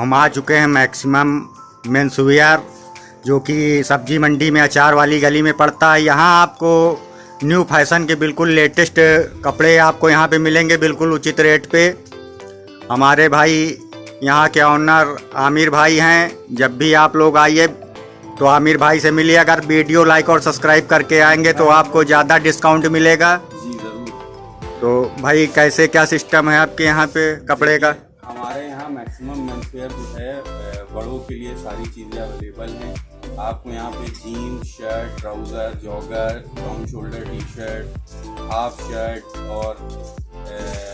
हम आ चुके हैं मैक्सिमम मेंस वियर, जो कि सब्जी मंडी में अचार वाली गली में पड़ता है। यहाँ आपको न्यू फैशन के बिल्कुल लेटेस्ट कपड़े आपको यहाँ पे मिलेंगे बिल्कुल उचित रेट पे। हमारे भाई यहाँ के ऑनर आमिर भाई हैं। जब भी आप लोग आइए तो आमिर भाई से मिलिए। अगर वीडियो लाइक और सब्सक्राइब करके आएंगे तो आपको ज़्यादा डिस्काउंट मिलेगा। जी ज़रूर। तो भाई कैसे क्या सिस्टम है आपके यहाँ पे कपड़े का? हमारे यहाँ मैक्सिमम मेंसवेयर जो है बड़ों के लिए सारी चीज़ें अवेलेबल हैं। आपको यहाँ पे jeans, shirt, trouser, jogger, long shoulder T shirt, half shirt और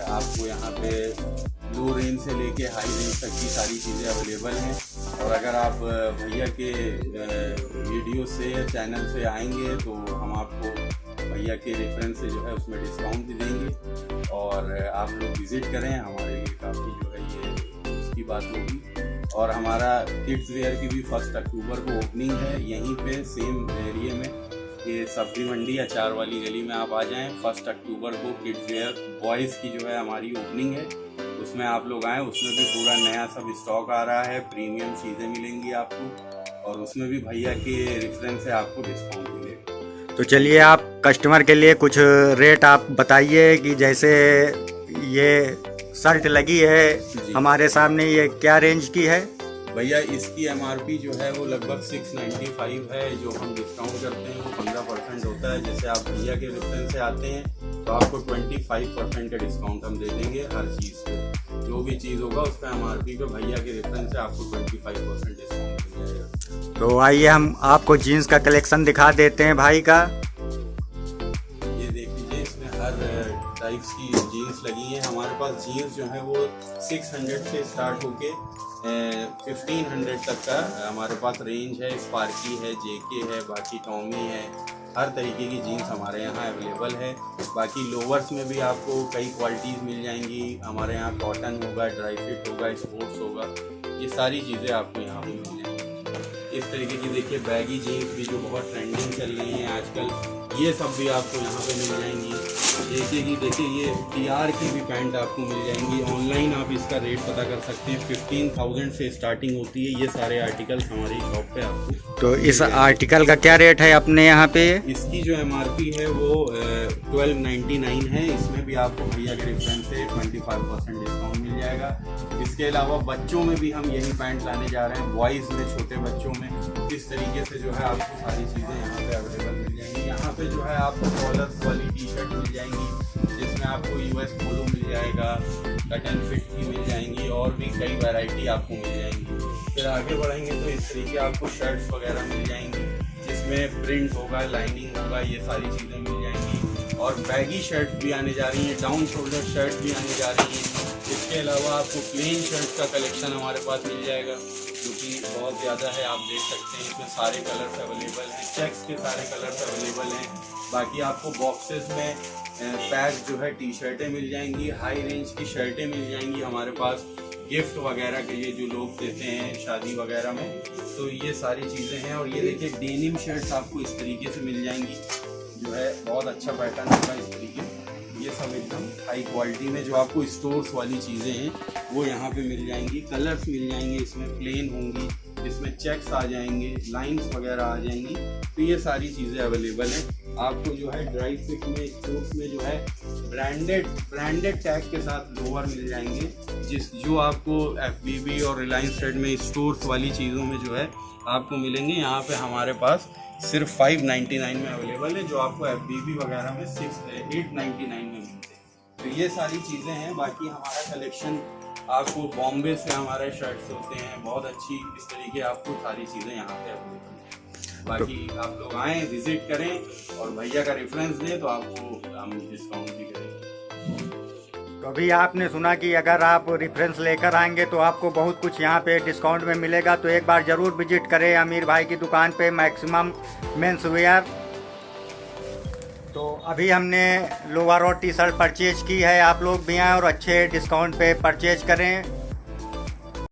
आपको यहाँ पे लो रेंज से लेके हाई रेंज तक की सारी चीज़ें अवेलेबल हैं। और अगर आप भैया के वीडियो से या चैनल से आएंगे तो हम आपको भैया के रेफरेंस से जो है उसमें डिस्काउंट भी देंगे। और आप लोग विज़िट करें, हमारे लिए काफ़ी जो है ये उसकी बात होगी। और हमारा किड्स वेयर की भी 1 अक्टूबर को ओपनिंग है यहीं पे सेम एरिया में, ये सब्जी मंडी अचार वाली गली में आप आ जाएं। 1 अक्टूबर को किड्स वेयर बॉयज़ की जो है हमारी ओपनिंग है, उसमें आप लोग आएँ। उसमें भी पूरा नया सब स्टॉक आ रहा है, प्रीमियम चीज़ें मिलेंगी आपको और उसमें भी भैया के रेफरेंस से आपको डिस्काउंट मिलेगा। तो चलिए आप कस्टमर के लिए कुछ रेट आप बताइए कि जैसे ये शर्ट लगी है हमारे सामने, ये क्या रेंज की है? भैया इसकी MRP जो है वो लगभग 695 है। जो हम डिस्काउंट करते हैं वो 15% होता है। जैसे आप भैया के रेफरेंस से आते हैं तो आपको 25% का डिस्काउंट हम दे देंगे हर चीज़ पे। जो भी चीज़ होगा उस पर MRP पे भैया के रेफरेंस से आपको 25% डिस्काउंट मिल जाएगा। तो आइए हम आपको जीन्स का कलेक्शन दिखा देते हैं भाई का। ये देख लीजिए, इसमें हर टाइप्स की जीन्स लगी है। हमारे पास जीन्स जो है वो 600 से स्टार्ट होके 1500 तक का हमारे पास रेंज है। स्पार्की है, JK है, बाकी टॉमी है, हर तरीके की जीन्स हमारे यहाँ अवेलेबल है। बाकी लोवर्स में भी आपको कई क्वालिटीज़ मिल जाएंगी। हमारे यहाँ कॉटन होगा, ड्राई फिट होगा, स्पोर्ट्स होगा, ये सारी चीज़ें आपको यहाँ पे मिल जाएंगी। इस तरीके की देखिए बैगी जीन्स भी जो बहुत ट्रेंडिंग चल रही हैं आजकल, ये सब भी आपको यहाँ पे मिल जाएंगी। JK की देखिए ये TR की भी पैंट आपको मिल जाएंगी। ऑनलाइन आप इसका रेट पता कर सकते हैं, 15,000 से स्टार्टिंग होती है। ये सारे आर्टिकल्स हमारी शॉप पे आपको। तो इस आर्टिकल का क्या रेट है अपने यहाँ पे? इसकी जो MRP है वो 1299 है। इसमें भी आपको भैया के रेफरेंस से 25% डिस्काउंट मिल जाएगा। इसके अलावा बच्चों में भी हम यही पैंट लाने जा रहे हैं, बॉयज़ में, छोटे बच्चों में। इस तरीके से जो है आपको सारी चीज़ें यहाँ पे अवेलेबल मिल जाएंगी। यहाँ पे जो है आपको कॉलर वाली टी शर्ट मिल जाएंगी, जिसमें आपको US पोलो मिल जाएगा, कट एंड फिट की मिल जाएंगी और भी कई वैरायटी आपको मिल जाएंगी। फिर आगे बढ़ेंगे तो इस तरीके आपको शर्ट्स वगैरह मिल जाएंगी, जिसमें प्रिंट होगा, लाइनिंग होगा, ये सारी चीज़ें मिल जाएंगी। और बैगी शर्ट भी आने जा रही हैं, डाउन शोल्डर शर्ट भी आने जा रही हैं। इसके अलावा आपको प्लेन शर्ट का कलेक्शन हमारे पास मिल जाएगा, जो कि बहुत ज़्यादा है, आप देख सकते हैं। इसमें सारे कलर्स अवेलेबल हैं, चेक्स के सारे कलर्स अवेलेबल हैं। बाकी आपको बॉक्सेस में पैक जो है टी शर्टें मिल जाएंगी, हाई रेंज की शर्टें मिल जाएंगी हमारे पास, गिफ्ट वगैरह के लिए जो लोग देते हैं शादी वगैरह में। तो ये सारी चीज़ें हैं। और ये देखिए डेनिम शर्ट्स आपको इस तरीके से मिल जाएंगी, जो है बहुत अच्छा पैटर्न होगा इस तरीके से। ये सब एकदम हाई क्वालिटी में जो आपको स्टोर्स वाली चीज़ें हैं वो यहाँ पे मिल जाएंगी। कलर्स मिल जाएंगे, इसमें प्लेन होंगी, इसमें चेक्स आ जाएंगे, लाइंस वगैरह आ जाएंगी। तो ये सारी चीज़ें अवेलेबल हैं। आपको जो है ड्राई फिट में, स्पोर्ट्स में जो है ब्रांडेड टैग के साथ लोअर मिल जाएंगे, जो आपको FBB और रिलायंस ट्रेड में स्टोर्स वाली चीज़ों में जो है आपको मिलेंगे। यहाँ पे हमारे पास सिर्फ 599 में अवेलेबल है, जो आपको FBB वगैरह में 899 में मिलते हैं। तो ये सारी चीज़ें हैं। बाकी हमारा कलेक्शन आपको बॉम्बे से हमारे शर्ट्स होते हैं, बहुत अच्छी, इस तरीके आपको सारी चीज़ें यहाँ पे अवेलेबल हैं। बाकी आप लोग आएँ, विजिट करें और भैया का रेफरेंस दें तो आपको हम डिस्काउंट भी करेंगे। तो अभी आपने सुना कि अगर आप रेफरेंस लेकर आएंगे तो आपको बहुत कुछ यहाँ पे डिस्काउंट में मिलेगा। तो एक बार ज़रूर विजिट करें आमिर भाई की दुकान पे, मैक्सिमम मेंस वेयर। तो अभी हमने लोअर और टी शर्ट परचेज की है, आप लोग भी आएँ और अच्छे डिस्काउंट पे परचेज करें।